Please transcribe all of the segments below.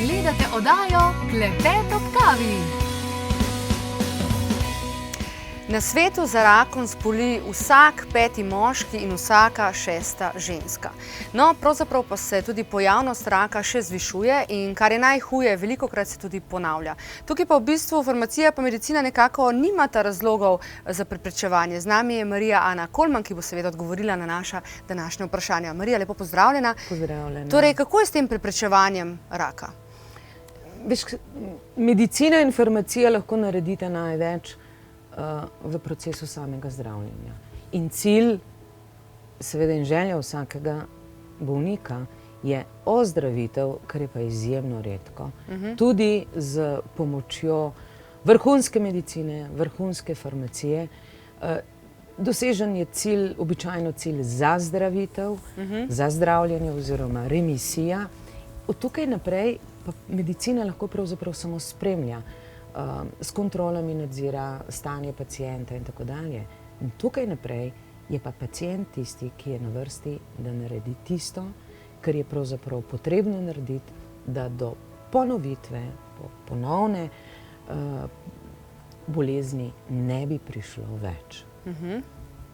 Gledate oddajo Klepet ob kavi. Na svetu za rakom zboli vsak 5. moški in vsaka 6. ženska. No, pravzaprav pa se tudi pojavnost raka še zvišuje in kar je najhuje, velikokrat se tudi ponavlja. Tukaj pa v bistvu farmacija pa medicina nekako nimata razlogov za preprečevanje. Z nami je Marija Ana Kolman, ki bo seveda odgovorila na naša današnja vprašanja. Marija, lepo pozdravljena. Pozdravljena. Torej, kako je s tem preprečevanjem raka? Veš, medicina in farmacija lahko naredita največ v procesu samega zdravljenja. In cilj, seveda in želja vsakega bolnika je ozdravitev, kar je pa izjemno redko. Tudi z pomočjo vrhunske medicine, vrhunske farmacije. Dosežen je cilj, običajno cilj za zdravitev, za zdravljenje oziroma remisija. Od tukaj naprej pa medicina lahko pravzaprav samo spremlja, s kontrolami nadzira stanje pacienta in tako dalje. In tukaj naprej je pa pacient tisti, ki je na vrsti, da naredi tisto, kar je pravzaprav potrebno narediti, da do ponovitve, ponovne bolezni ne bi prišlo več.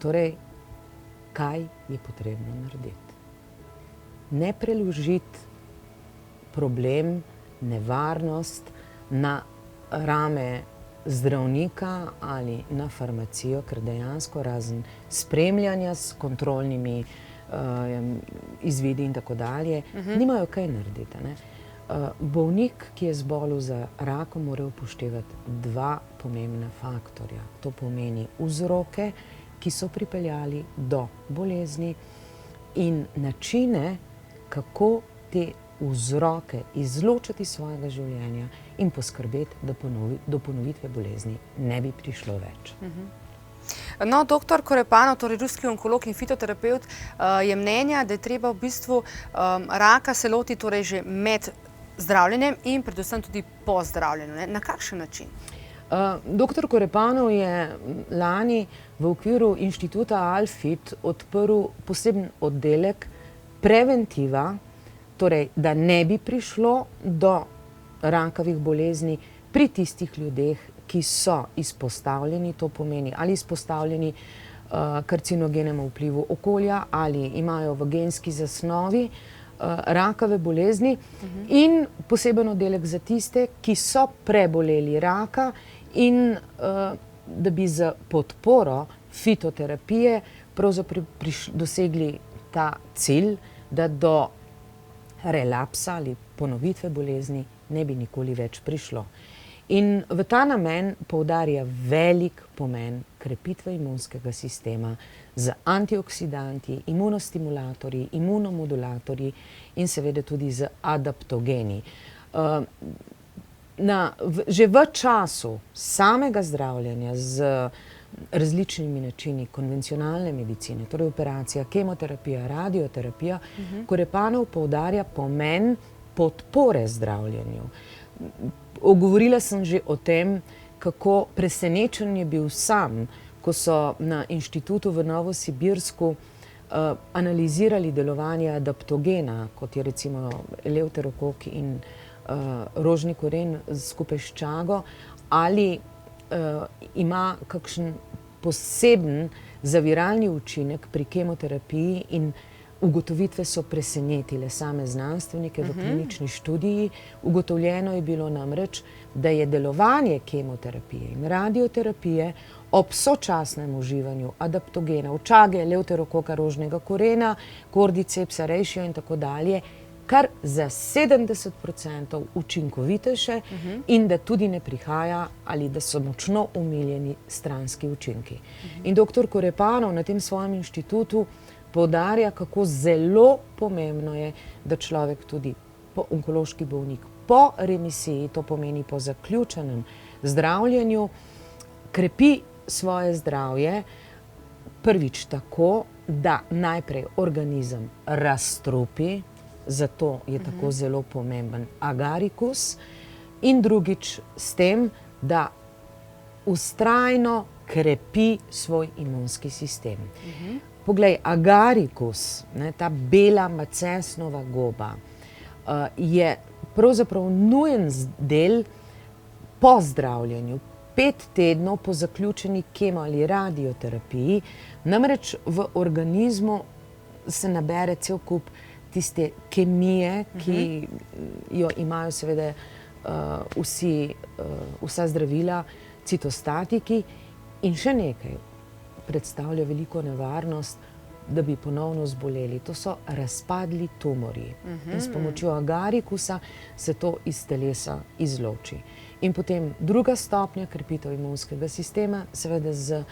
Torej, kaj je potrebno narediti? Ne preložiti problem, nevarnost na rame zdravnika ali na farmacijo, ker dejansko razen spremljanja s kontrolnimi izvidi in tako dalje, nimajo kaj narediti. Bolnik, ki je zbolel za rakom, mora upoštevati dva pomembna faktorja. To pomeni vzroke, ki so pripeljali do bolezni, in načine, kako te vzroke izločiti iz svojega življenja in poskrbeti, da do ponovitve bolezni ne bi prišlo več. No, doktor Korepanov, torej ruski onkolog in fitoterapeut, je mnenja, da je treba v bistvu raka se loti torej že med zdravljenjem in predvsem tudi po zdravljenju. Na kakšen način? Doktor Korepanov je lani v okviru inštituta Alfit odprl poseben oddelek preventiva, torej, da ne bi prišlo do rakavih bolezni pri tistih ljudeh, ki so izpostavljeni, to pomeni ali izpostavljeni karcinogenemu vplivu okolja ali imajo v genski zasnovi rakave bolezni, in poseben oddelek za tiste, ki so preboleli raka in da bi z podporo fitoterapije pravzaprav dosegli ta cilj, da do relapsa ali ponovitve bolezni ne bi nikoli več prišlo. In v ta namen poudarja velik pomen krepitve imunskega sistema z antioksidanti, imunostimulatorji, imunomodulatorji in seveda tudi z adaptogeni. Že v času samega zdravljenja z različnimi načini konvencionalne medicine, torej operacija, kemoterapija, radioterapija, Korepanov poudarja pomen podpore zdravljenju. Govorila sem že o tem, kako presenečen je bil sam, ko so na inštitutu v Novosibirsku analizirali delovanje adaptogena, kot je recimo eleuterokok in rožni koren skupaj s čago, ali ima kakšen poseben zaviralni učinek pri kemoterapiji, in ugotovitve so presenetile same znanstvenike v klinični študiji. Ugotovljeno je bilo namreč, da je delovanje kemoterapije in radioterapije ob sočasnem uživanju adaptogenov, čage, eleuterokoka, rožnega korena, cordycepsa, reishi in tako dalje, kar za 70% učinkovitejše in da tudi ne prihaja ali da so močno omiljeni stranski učinki. In doktor Korepanov na tem svojem inštitutu poudarja, kako zelo pomembno je, da človek tudi onkološki bolnik po remisiji, to pomeni po zaključenem zdravljenju, krepi svoje zdravje prvič tako, da najprej organizem razstrupi, zato je tako zelo pomemben agarikus, in drugič s tem, da vztrajno krepi svoj imunski sistem. Poglej, agarikus, ta bela macesnova goba, je pravzaprav nujen del po zdravljenju, 5 tednov po zaključeni kemo ali radioterapiji, namreč v organizmu se nabere cel kup tiste kemije, ki jo imajo seveda vsa zdravila, citostatiki, in še nekaj predstavlja veliko nevarnost, da bi ponovno zboleli. To so razpadli tumorji. In s pomočjo agarikusa se to iz telesa izloči. In potem druga stopnja, krepitev imunskega sistema, seveda z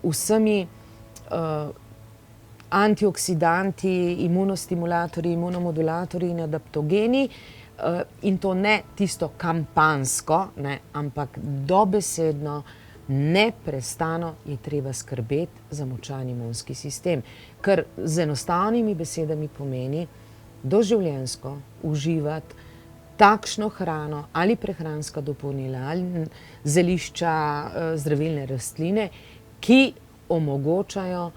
vsemi antioksidanti, imunostimulatorji, imunomodulatorji in adaptogeni, in to ne tisto kampansko, ne, ampak dobesedno, neprestano je treba skrbeti za močan imunski sistem. Kar z enostavnimi besedami pomeni doživljenjsko uživati takšno hrano ali prehranska dopolnila ali zelišča, zdravilne rastline, ki omogočajo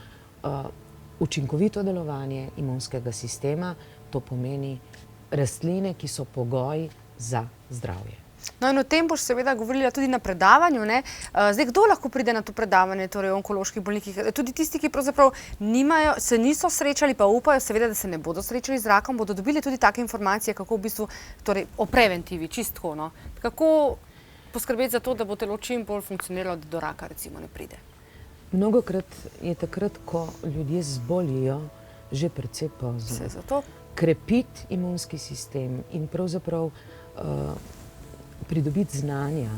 učinkovito delovanje imunskega sistema, to pomeni rastline, ki so pogoj za zdravje. No in o tem boš seveda govorila tudi na predavanju, ne? Zdaj, kdo lahko pride na to predavanje, torej onkološki bolniki? Tudi tisti, ki pravzaprav se niso srečali, pa upajo seveda, da se ne bodo srečali z rakom, bodo dobili tudi take informacije, kako v bistvu, torej o preventivi, čistko, no? Kako poskrbeti za to, da bo telo čim bolj funkcioniralo, da do raka recimo ne pride? Mnogokrat je takrat, ko ljudje zbolijo, že precej pozno. Se zato? Krepiti imunski sistem in pravzaprav pridobiti znanja,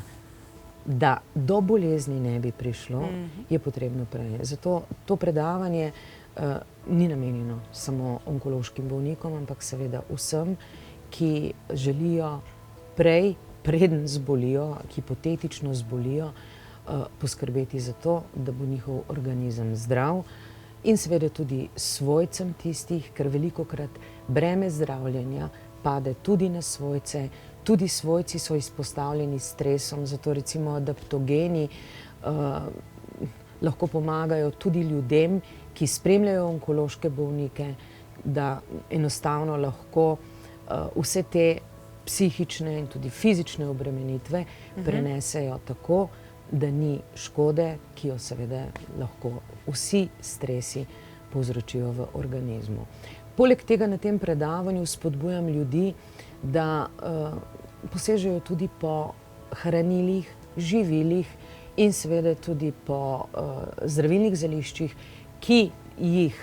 da do bolezni ne bi prišlo, je potrebno prej. Zato to predavanje ni namenjeno samo onkološkim bolnikom, ampak seveda vsem, ki želijo prej, preden zbolijo, hipotetično zbolijo, poskrbeti za to, da bo njihov organizem zdrav in seveda tudi svojcem tistih, ker velikokrat breme zdravljenja pade tudi na svojce. Tudi svojci so izpostavljeni stresom, zato recimo adaptogeni lahko pomagajo tudi ljudem, ki spremljajo onkološke bolnike, da enostavno lahko vse te psihične in tudi fizične obremenitve prenesejo tako, da ni škode, ki jo seveda lahko vsi stresi povzročijo v organizmu. Poleg tega na tem predavanju spodbujam ljudi, da posežejo tudi po hranilih, živilih in seveda tudi po zdravilnih zeliščih, ki jih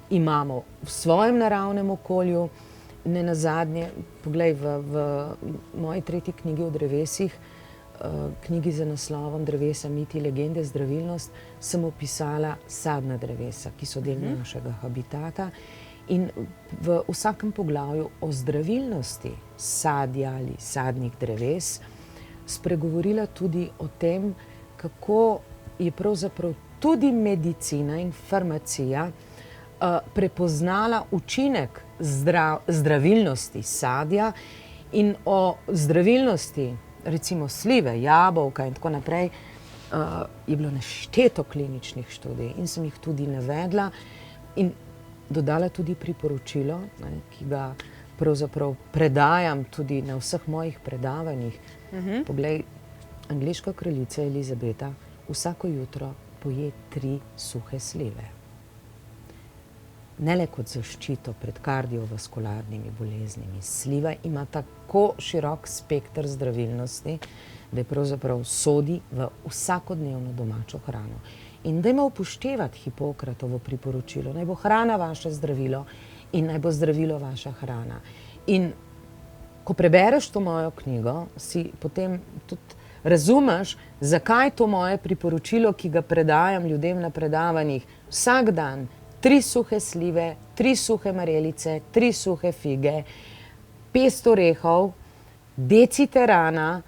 imamo v svojem naravnem okolju. Nenazadnje, poglej, v moji 3. knjigi o drevesih, knjigi z naslovom Drevesa, miti, legende, zdravilnost, sem opisala sadna drevesa, ki so del našega habitata. In v vsakem poglavju o zdravilnosti sadja ali sadnih dreves spregovorila tudi o tem, kako je pravzaprav tudi medicina in farmacija prepoznala učinek zdravilnosti sadja in o zdravilnosti recimo slive, jabolka in tako naprej, je bilo nešteto kliničnih študij in sem jih tudi navedla in dodala tudi priporočilo, ki ga pravzaprav predajam tudi na vseh mojih predavanjih. Poglej, angleška kraljica Elizabeta vsako jutro poje 3 suhe slive. Ne le kot zaščito pred kardiovaskularnimi boleznimi. Sliva ima tako širok spekter zdravilnosti, da je pravzaprav sodi v vsakodnevno domačo hrano. In dajmo upoštevati Hipokratovo priporočilo, naj bo hrana vaše zdravilo in naj bo zdravilo vaša hrana. In ko prebereš to mojo knjigo, si potem tudi razumeš, zakaj to moje priporočilo, ki ga predajam ljudem na predavanjih vsak dan, 3 suhe slive, 3 suhe marelice, 3 suhe fige, 500 orehov, deciterana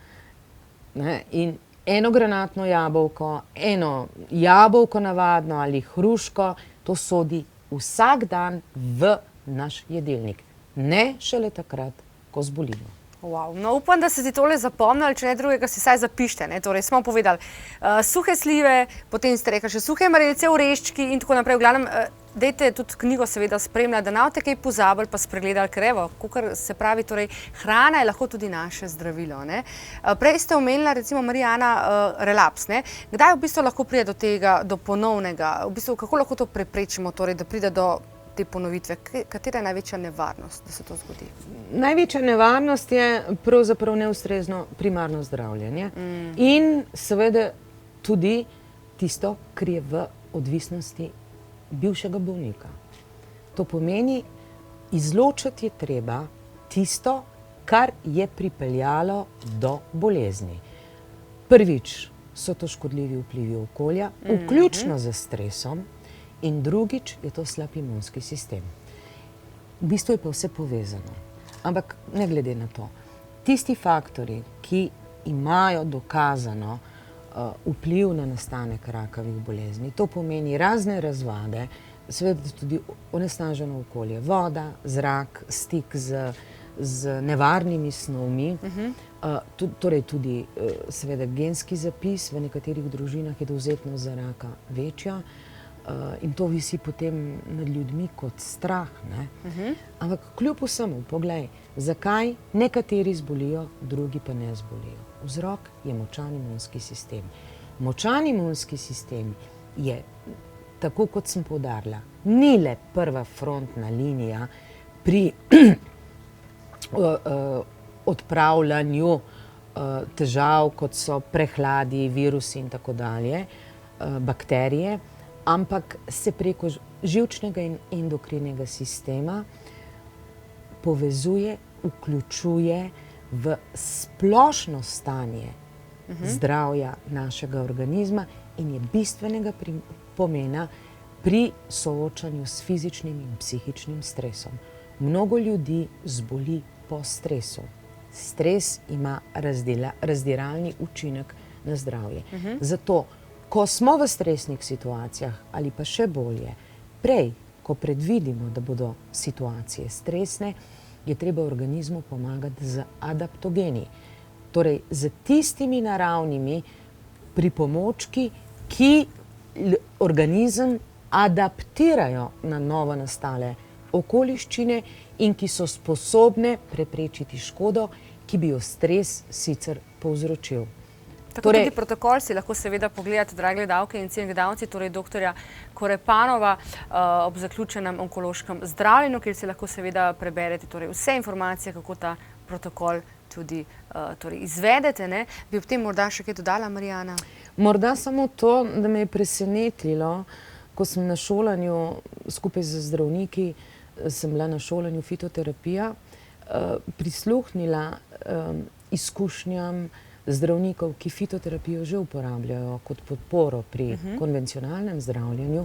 in 1 granatno jabolko, 1 jabolko navadno ali hruško, to sodi vsak dan v naš jedilnik. Ne šele takrat, ko zbolimo. Wow. No, upam, da ste si tole zapomnili, če ne drugega si saj zapište. Torej, smo povedali suhe slive, potem ste rekli še suhe marelice, oreščki in tako naprej. V glavnem, dajte tudi knjigo seveda spremljati, da ne boste kaj pozabili pa spregledali, ker evo, kakor se pravi, torej hrana je lahko tudi naše zdravilo, ne. Prej ste omenila recimo Marijana relaps, ne. Kdaj v bistvu lahko pride do tega, do ponovnega, v bistvu kako lahko to preprečimo, torej da pride do te ponovitve? Katera je največja nevarnost, da se to zgodi? Največja nevarnost je pravzaprav neustrezno primarno zdravljenje in seveda tudi tisto, kar je v odvisnosti bivšega bolnika. To pomeni, izločiti je treba tisto, kar je pripeljalo do bolezni. Prvič so to škodljivi vplivi okolja, vključno z stresom, in drugič je to slab imunski sistem. V bistvu je pa vse povezano. Ampak ne glede na to, tisti faktorji, ki imajo dokazano vpliv na nastanek rakavih bolezni, to pomeni razne razvade, seveda tudi onesnaženo okolje, voda, zrak, stik z nevarnimi snovmi, torej tudi seveda genski zapis, v nekaterih družinah je dovzetnost za raka večja, in to visi potem nad ljudmi kot strah, ne. Ampak kljub vsemu, poglej, zakaj nekateri zbolijo, drugi pa ne zbolijo. Vzrok je močan imunski sistem. Močan imunski sistem je, tako kot sem poudarila, ni le prva frontna linija pri odpravljanju težav, kot so prehladi, virusi in tako dalje, bakterije, ampak se preko živčnega in endokrinega sistema povezuje, vključuje v splošno stanje zdravja našega organizma in je bistvenega pomena pri soočanju s fizičnim in psihičnim stresom. Mnogo ljudi zboli po stresu. Stres ima razdiralni učinek na zdravje. Zato, ko smo v stresnih situacijah ali pa še bolje, prej, ko predvidimo, da bodo situacije stresne, je treba organizmu pomagati z adaptogeni. Torej, z tistimi naravnimi pripomočki, ki organizem adaptirajo na novo nastale okoliščine in ki so sposobne preprečiti škodo, ki bi jo stres sicer povzročil. Tako tudi protokol si lahko seveda pogledate, drage gledalke in cenjeni gledalci, torej doktorja Korepanova ob zaključenem onkološkem zdravljenju, kjer si lahko seveda preberete torej vse informacije, kako ta protokol tudi izvedete, ne. Bi ob tem morda še kaj dodala, Marijana? Morda samo to, da me je presenetilo, ko sem na šolanju skupaj z zdravniki, sem bila na šolanju fitoterapija, prisluhnila izkušnjam zdravnikov, ki fitoterapijo že uporabljajo kot podporo pri konvencionalnem zdravljenju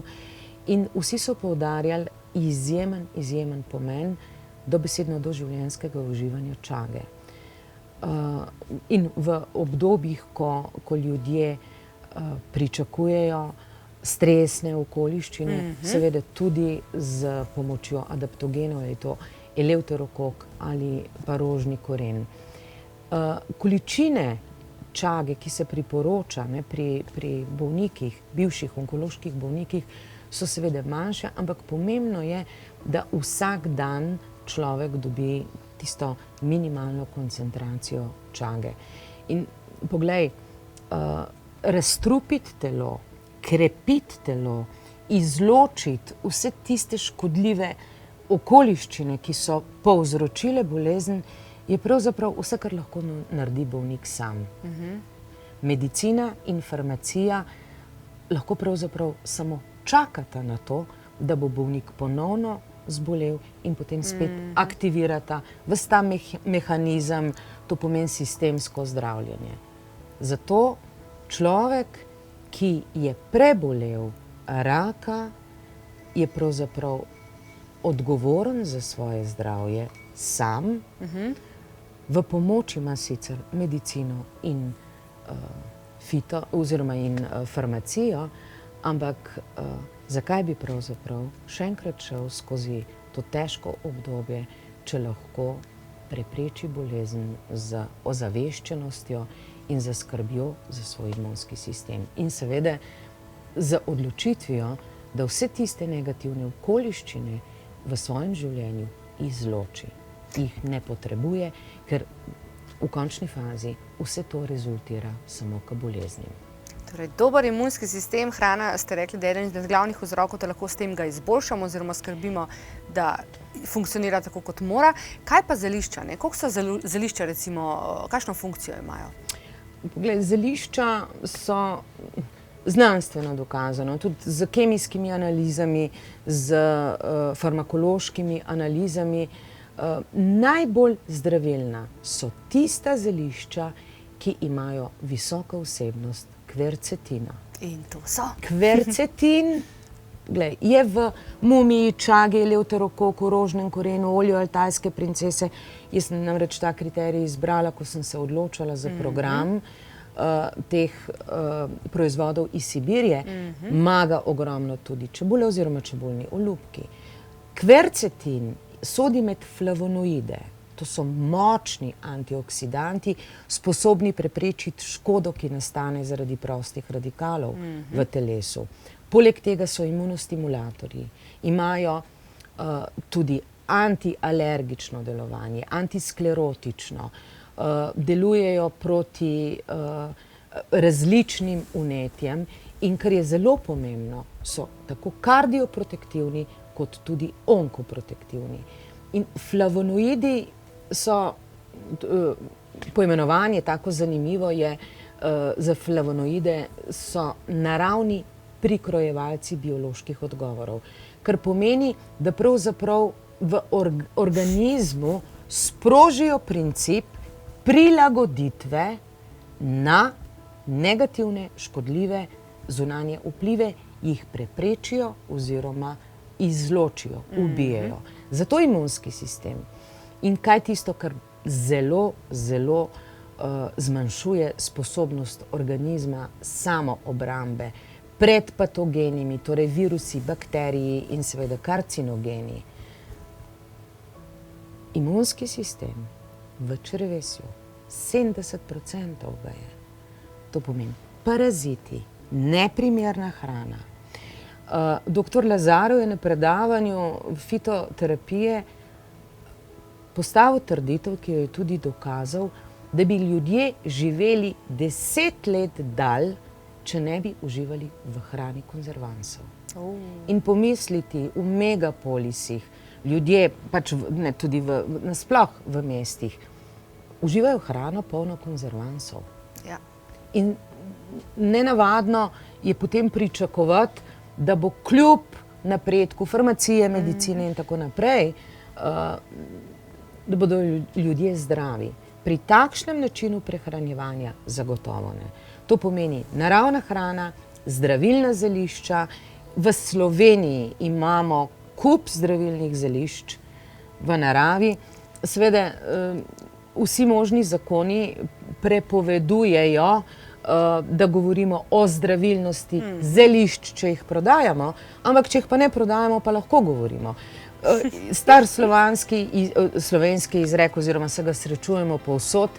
in vsi so poudarjali izjemen pomen dobesedno doživljenjskega uživanja čage. In v obdobjih, ko ljudje pričakujejo stresne okoliščine, seveda tudi z pomočjo adaptogenov, ali je to eleuterokok ali pa rožni koren. Količine čage, ki se priporoča pri bolnikih, bivših onkoloških bolnikih, so seveda manjše, ampak pomembno je, da vsak dan človek dobi tisto minimalno koncentracijo čage. In poglej, razstrupiti telo, krepiti telo, izločiti vse tiste škodljive okoliščine, ki so povzročile bolezen, je pravzaprav vse, kar lahko naredi bolnik sam. Medicina in farmacija lahko pravzaprav samo čakata na to, da bo bolnik ponovno zbolel in potem spet aktivirata ves ta mehanizem, to pomeni sistemsko zdravljenje. Zato človek, ki je prebolel raka, je pravzaprav odgovoren za svoje zdravje sam. V pomoč ima sicer medicino in farmacijo, ampak zakaj bi pravzaprav še enkrat šel skozi to težko obdobje, če lahko prepreči bolezen z ozaveščenostjo in z skrbjo za svoj imunski sistem. In seveda z odločitvijo, da vse tiste negativne okoliščine v svojem življenju izloči. Jih ne potrebuje, ker v končni fazi vse to rezultira samo k boleznim. Torej, dober imunski sistem, hrana, ste rekli, da je eden izmed glavnih vzrokov, da lahko s tem ga izboljšamo oziroma skrbimo, da funkcionira tako, kot mora. Kaj pa zelišča? Koliko so zelišča, recimo, kakšno funkcijo imajo? Poglej, zelišča so znanstveno dokazano, tudi z kemijskimi analizami, z farmakološkimi analizami. Najbolj zdravilna so tista zelišča, ki imajo visoko vsebnost kvercetina. In to so? Kvercetin je v mumiji, čagi, eleuterokoku, rožnem korenu, olju altajske princese. Jaz sem namreč ta kriterij izbrala, ko sem se odločala za program teh proizvodov iz Sibirije. Maga ogromno tudi čebule oziroma čebulni olupki. Kvercetin sodi med flavonoide. To so močni antioksidanti, sposobni preprečiti škodo, ki nastane zaradi prostih radikalov v telesu. Poleg tega so imunostimulatorji. Imajo tudi antialergično delovanje, antisklerotično, delujejo proti različnim vnetjem in, kar je zelo pomembno, so tako kardioprotektivni kot tudi onkoprotektivni. In flavonoidi so, poimenovanje tako zanimivo je, za flavonoide so naravni prikrojevalci bioloških odgovorov, kar pomeni, da pravzaprav v organizmu sprožijo princip prilagoditve na negativne, škodljive zunanje vplive, jih preprečijo oziroma izločijo, ubijejo. Zato imunski sistem. In kaj tisto, kar zelo, zelo zmanjšuje sposobnost organizma samoobrambe pred patogenimi, torej virusi, bakteriji in seveda karcinogeni. Imunski sistem v črevesju 70% ga je. To pomeni paraziti, neprimerna hrana. Doktor Lazarov je na predavanju fitoterapije postavil trditev, ki jo je tudi dokazal, da bi ljudje živeli 10 let dalj, če ne bi uživali v hrani konzervansov. In pomisliti v megapolisih, ljudje, pač tudi nasploh v mestih, uživajo hrano polno konzervansov. Ja. In nenavadno je potem pričakovati, da bo kljub napredku farmacije, medicine in tako naprej, da bodo ljudje zdravi. Pri takšnem načinu prehranjevanja zagotovo ne. To pomeni naravna hrana, zdravilna zelišča. V Sloveniji imamo kup zdravilnih zelišč v naravi. Seveda vsi možni zakoni prepovedujejo, da govorimo o zdravilnosti zelišč, če jih prodajamo, ampak če jih pa ne prodajamo, pa lahko govorimo. Star slovenski izrek, oziroma se ga srečujemo povsod,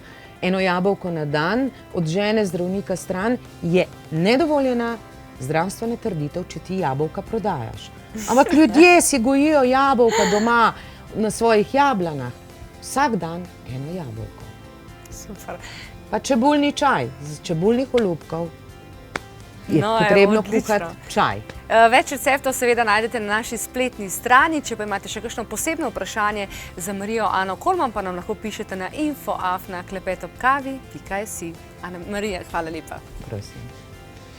eno jabolko na dan od žene zdravnika stran, je nedovoljena zdravstvena trditev, če ti jabolka prodajaš. Ampak ljudje si gojijo jabolka doma na svojih jablanah. Vsak dan eno jabolko. Super. Pa čebulni čaj, z čebulnih olupkov je potrebno kuhati čaj. Več receptov seveda najdete na naši spletni strani. Če pa imate še kakšno posebno vprašanje za Marijo Ano Kolman, pa nam lahko pišete na info@klepetobkavi.si. Ana Marija, hvala lepa. Prosim.